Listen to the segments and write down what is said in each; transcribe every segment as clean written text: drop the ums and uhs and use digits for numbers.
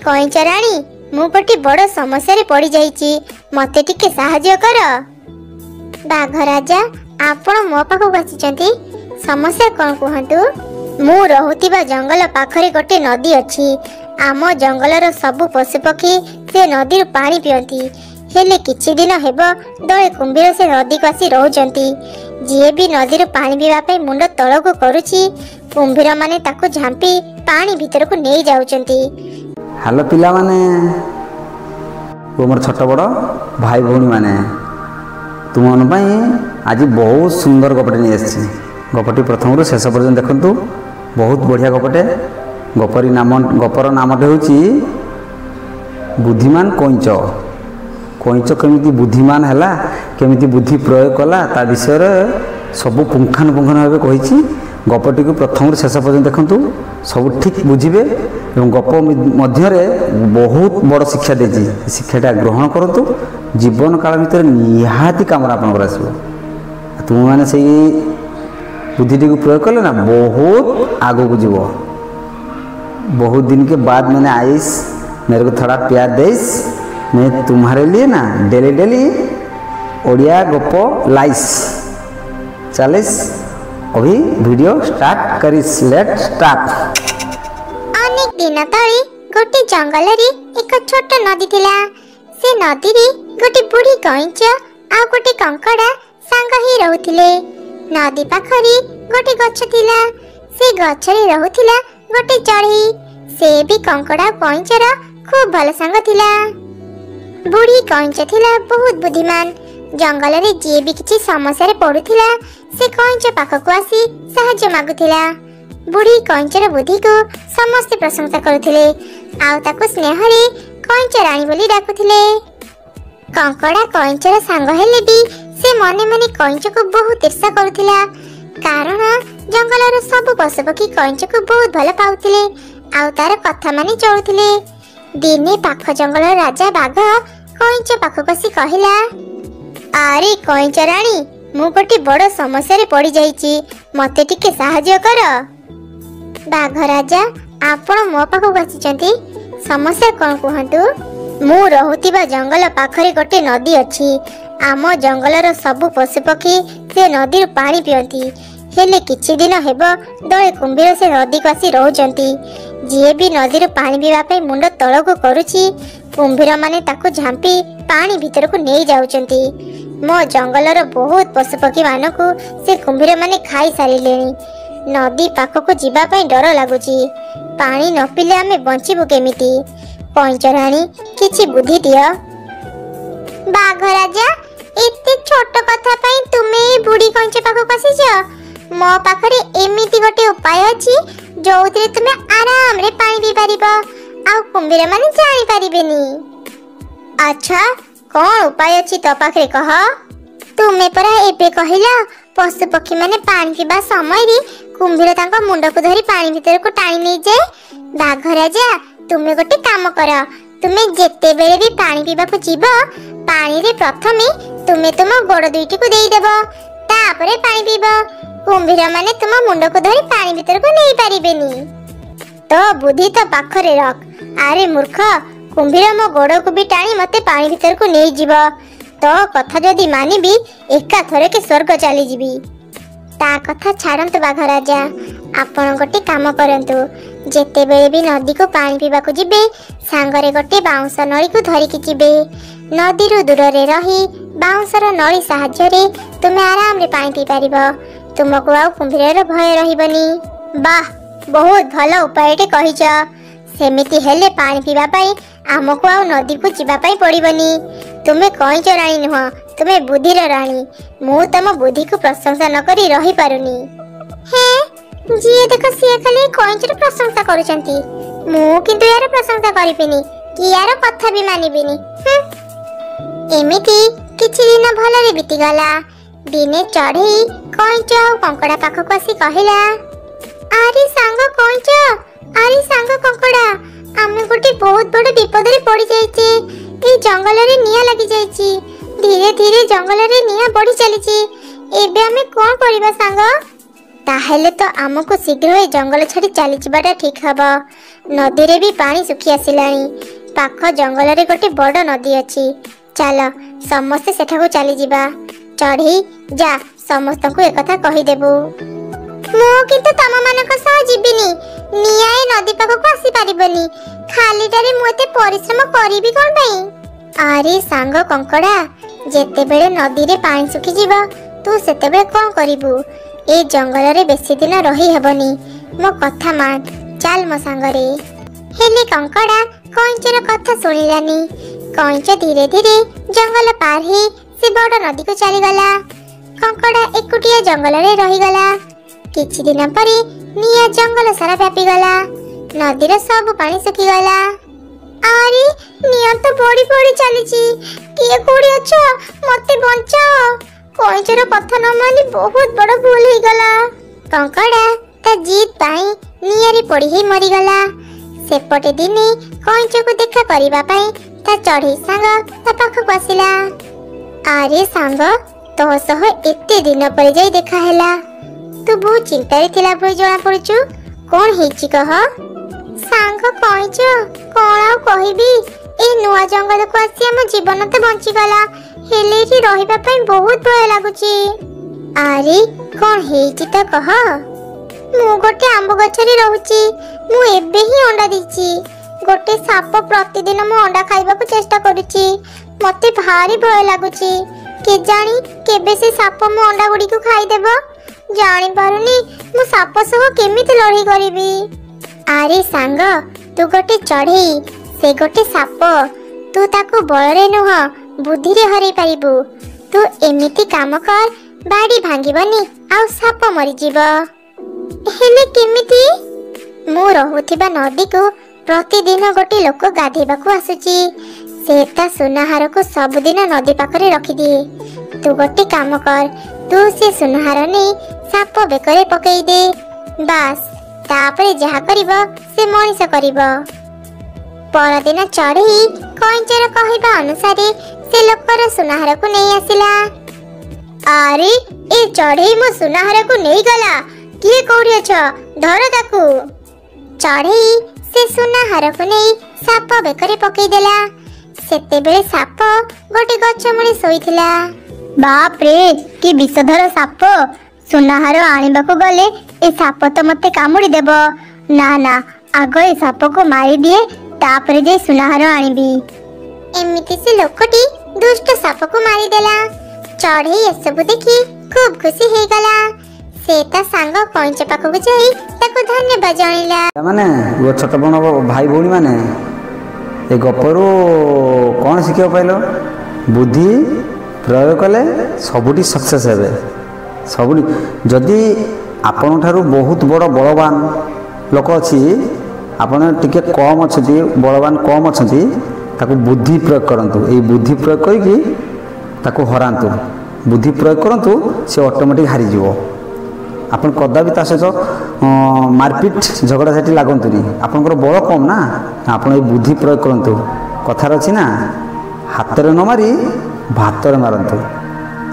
कईंच राणी मु गोटे बड़ समस्या पड़ जाइछि मते टिके साहाय्य कर। बाघ राजा आपण मो पाखक आसिचंती समस्या कौन कहतु। मु रहुतिबा जंगल पाखरे गोटे नदी अछि। आम जंगलर सबु पशुपक्षी से नदी पानी पियंती हेले किछि दिन हेब दळे कुंभीर से नदी को आसी रहउचंती। जे भी नदी पानी पीवा पे मुंड तळको करूछि कुंभीर माने ताको झांपी पानी भीतर को नै जाउचंती। हेलो पिला माने मोर छोट बड़ भाई भौणी माने तुम आज बहुत सुंदर गपटे नहीं आसी। गपटी प्रथम शेष पर्यटन देखु बहुत बढ़िया गपटे। गपर नामटे हूँ बुद्धिमान कईंच। कईंच केमिति बुद्धिमान है केमिति बुद्धि प्रयोग कला ता विषय सब पुंखानुपुंखानु भाव कही। गपटी को प्रथम शेष पर्यटन देखु सब ठीक बुझे और गप मध्य बहुत बड़ शिक्षा देती। शिक्षाटा ग्रहण करूँ जीवन काल भर निहाती कम आपंकर आसो। तुम मैंने से बुद्धि को प्रयोग कले ना बहुत आगो को जीव। बहुत दिन के बाद मैंने आइस मेरे को थोड़ा प्यार देस मैं तुम्हारे लिए ना डेली डेली ओडिया गप लाइस चालीस। अभी वीडियो स्टार्ट करिस लेट स्टार्ट। अनेक दिन तले गोटे जंगल रे एक छोट नदी थिला। से नदी रे गोटे बुढ़ी कईंच आ गोटे कंकड़ा सांग ही रहउथिले। नदी पाखरी गोटे गछ थिला। से गछ रे रहउथिला गोटे चढ़ई। से भी कंकड़ा कईंचर खूब भल सांग थिला। बुढ़ी कईंच थिला बहुत बुद्धिमान। जंगल रे जे भी किछि समस्या रे पडुथिला से कईंच पाखक आसी सहाय्य मागुथिला। बुढ़ी कईंचर बुद्धि को समस्त प्रशंसा करुथिले आउ ताको स्नेह रे कईंच रानी बोली डाकुथिले। कंकड़ा कईंचर सांग हेले भी से मने मने कईंच को बहुत ईर्ष्या करुथिला कारण जंगलर सब पशुपक्षी कईंच को बहुत भल पाउथिले आउ तार कथा मानि चलुथिले। दिने पाख जंगल राजा बाघ कईंच पाखक आसी कहिला अरे कईंच राणी मु गोटे बड़ समस्या रे पड़ जाइछि मते टिके साहाय्य कर। बाघ राजा आपण मो पाखक आसिचंती समस्या कौन कहतु। मु रहुतिबा जंगल पाखरे गोटे नदी अछि। आम जंगलर सबु पशुपक्षी से नदी पानी पियंती हेले किछि दिन हेब दळे कुंभीर से नदी को आसी रहउचंती। जे भी नदी पानी पीवा पे मुंड तळको करूछि कुंभीर माने ताको झांपी पानी भीतर को नै जाउचंती। मो जंगलर बहुत पशुपक्षी मानकु से कुंभीर माने खाई सारिलेनी। नदी पाखक जीवा पई डर लागुची। पानी न पीले आमे बंचिबु केमिति। कईंच राणी किछि बुद्धि दियो। बाघ राजा एते छोट कथा पई तुमे बुढ़ी कईंच पाखक आसीछ। मो पाखरे एमिति गोटे उपाय अछि जोउतरे तुमे आराम रे पानी पी परिबो आ कुंभीर माने जानि परिबेनी। अच्छा कौन उपाय अछि तो पाखरे कह। तुमे परा एबे कहिला पशु पक्षी माने पानी पीबा समय रे कुंभीर तांको मुंड को धरी पानी भीतर को टाणी नै जाय। बाघ राजा तुमे गोटे काम कर तुमे जेते बेले भी पानी पीबा को जीव पानी रे प्रथमे तुमे तुम गोड़ दुईटी को देई देबो तापरे पानी पीबो। कुंभीर माने तुम मुंड को धरी पानी भीतर को नै पारिबेनी। तो बुद्धि तो पाखरे रख। अरे मूर्ख कुंभीर मो गोड़ को भी टाणी मते पानी भीतर को नै जीव। तो कथा जदी मानिबी एका थरे के स्वर्ग चली जीवी। ता कथा छाड़ंतु बाघ राजा आपण गोटे काम करंतु जेते बेले भी नदी को पानी पीबा को जिबे सांगरे गोटे बाउंस नळी को धरी कि जिबे। नदी रु दूर रे रही बाउंसर नळी सहाय्य रे तुमे आराम रे पानी पी परिबो। तुमको आ कुंभीर भय रहिबनी। वाह बहुत भल उपायटे कहिछ। सेमिति हेले पानी पीबा पई आमको आ नदी को जीवा पई पड़िबनी। तुमे कईंच राणी नुह तुमे बुद्धिर राणी। मु तम बुद्धि को प्रशंसा न करी रही पारुनी। हे जिए देखो सिए खाली कईंचर प्रशंसा करूचंती मु किंतु यार प्रशंसा करिबिनी कि यार कथा भी मानिबिनी। एमिति किछि दिन भलरे बीती गला। दिने चढ़ई कईंच कंकड़ा पाखक आसी कहिला अरे सांग कईंच अरे सांग कंकड़ा आमे गोटे बहुत बड़ विपद रे पड़ी जाइछे। ए जंगल रे निया लागि जाइछि। धीरे धीरे जंगल रे निया बढ़ी चलीछि। एबे आमे कोन करिबा सांग। ताहेले तो आमको शीघ्र ए जंगल छाड़ी चली जावाटा ठीक हब। नदी रे भी पानी सुखी आसिलानी। पाख जंगल रे गोटे बड़ नदी अछि। चल समस्ते सेठाको चली जिबा। चढ़ी जा समस्त को एकथा कहि देबु। मो किंतु तम मानक सह जीविनी। निया ए नदी पाखको आसी परिबनी। खालीटारे मु एते परिश्रम करिबी कोन पई? अरे सांग कंकड़ा, जेते बेले नदी रे पानी सुखी जिबा तू सेते बेले कोन करिबु? ए जंगल रे बेसी दिन रही हेबनी। मो कथा मान, चल मो सांगरे। हेले कंकड़ा कइंचर कथा सुनिलानी। कइंच धीरे धीरे जंगल पार ही से बड़ नदी को चली गला। कंकड़ा एकुटिया जंगल रे रही गला। किछि दिन परे निया जंगल सारा व्यापी गला। नदीर सब पानी सुखी गला। अरे निया तो बड़ी बड़ी चलीची। किए कोड़ी अछ? मते बंचाओ। कइंचर कथा न मानी बहुत बड़ भूल ही गला। कंकड़ा ता जीत पाई नियारे पड़ी ही मरी गला। सेपटे दिने कइंच को देखा करिबा पाई ता चढ़ई सांग ता पाखक आसिला। अरे सांग, तो सह एते दिन पर जाई देखा हैला। तू बहुत चिंता रे थिला भई जणा पड़छु। कोन हेची कह? सांग कइंच कोन आ कहिबी? ए नुआ जंगल को आसी हम जीवन तो बंची गला। हेले री रहिबा पई बहुत भय लागुची। अरे कोन हेची त कह? मु गोटे आंब गछरी रहूची। मु एबे ही अंडा दीची। गोटे साप प्रतिदिन मु अंडा खाइबा को चेष्टा करूची। मते भारी भय लागुची। के जानी केबे से साप मु अंडा गुडी को खाई देबो? जानि पारुनी मु साप सह केमिति लड़ाई करिबी। अरे सांग, तू गोटे चढ़ई, से गोटे साप। तू ताको बळरे नुह बुद्धि रे हरै पारिबु। तू एमिति काम कर, बाड़ी भांगिबनी आ साप मरि जीव। हेले केमिति? मु रहुथिबा नदी को प्रतिदिन गोटे लोक गाधेबा को आसुची। से ता सुनाहार को सब दिन नदी पाखरे रखि दिए। तू गोटे काम कर, तू से सुनाहार ने साप बेकरे पकई दे। बास तापरे जहा करिबो से मनिष करिबो। परदिन चढ़ई कइंचर कहिबा अनुसारे से लोकर सुनाहार को नहीं आसिला। अरे ए चढ़ई मो सुनाहार को नहीं गला। किए कोड़ी अछ? धर ताकू। चढ़ई से सुनाहार को नहीं साप बेकरे पकई देला। सेते बेले साप गोटे गछ मुळे सोईथिला। बाप रे, कि विषधर साप! सुनाहार आनिबा को गले ए साप तो मते कामुड़ी देबो। ना ना, आगो ए साप को मारी दिए, तापरे जे सुनाहार आनिबी। एमिति से लोकटी दुष्ट साप को मारी देला। चढ़ई एसबु देखि खूब खुशी हे गला। से ता सांग कइंच पाखक जाई ताको धन्यवाद जणैला। माने वो छोट बण भाई भौणी माने ए गपरू कौन शिखियो पाइलो? बुद्धि प्रयोग कले सबुटी सक्सेस हेबे। सबुटी जदि आपण ठारू बहुत बड़ बलवान लोक अछि, आपण टिके कम अछती, बलवान कम अछती, ताको बुद्धि प्रयोग करंतु। ए बुद्धि प्रयोग करिकि ताको हरांतु। बुद्धि प्रयोग करंतु, से ऑटोमेटिक हारि जीवो। आपण कदापि ता सहित मारपिट झगड़ा झाटी लागंतुनी। आपनकर बल कम ना, आपण ए बुद्धि प्रयोग करंतु। कथार अछि ना, हातरे न मारी भातरे मारंतु।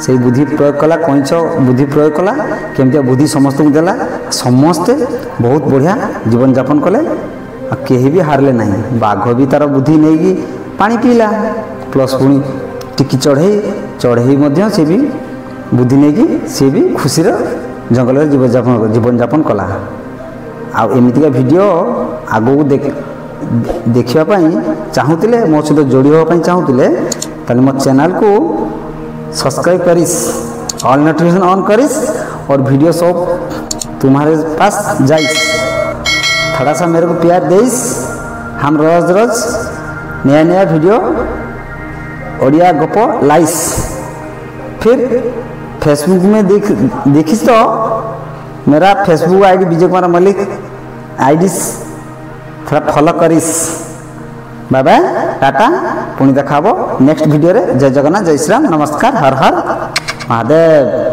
से बुद्धि प्रयोग कला, कइंच बुद्धि प्रयोग कला, केमतिया बुद्धि समस्त को देला। समस्ते बहुत बढ़िया जीवन यापन कले, केही भी हारले नहीं। बाघ भी तार बुद्धि नहीं पानी पीला, प्लस पुणी टिकी चढ़ई मध्य से भी बुद्धि नहीं सी भी खुशी जंगल जीवन यापन कला। आमतीका वीडियो आगू देखापी चाहूले, मो सहित जोड़ी हाँपाई चाहूले, ताले मो चैनल को सब्सक्राइब करिस, ऑल नोटिफिकेशन ऑन करिस, और वीडियो सब तुम्हारे पास जाइस। थोड़ा सा मेरे को प्यार देइस। हम रोज रोज नया नया वीडियो ओडिया गप लाइस। फिर फेसबुक में देखिस तो मेरा Facebook ID Vijay Kumar Malik ID थोड़ा फॉलो करिस। बाय बाय, टाटा, पुणी देखा नेक्स्ट वीडियो रे। जय जगन्नाथ, जय श्री राम, नमस्कार, हर हर महादेव।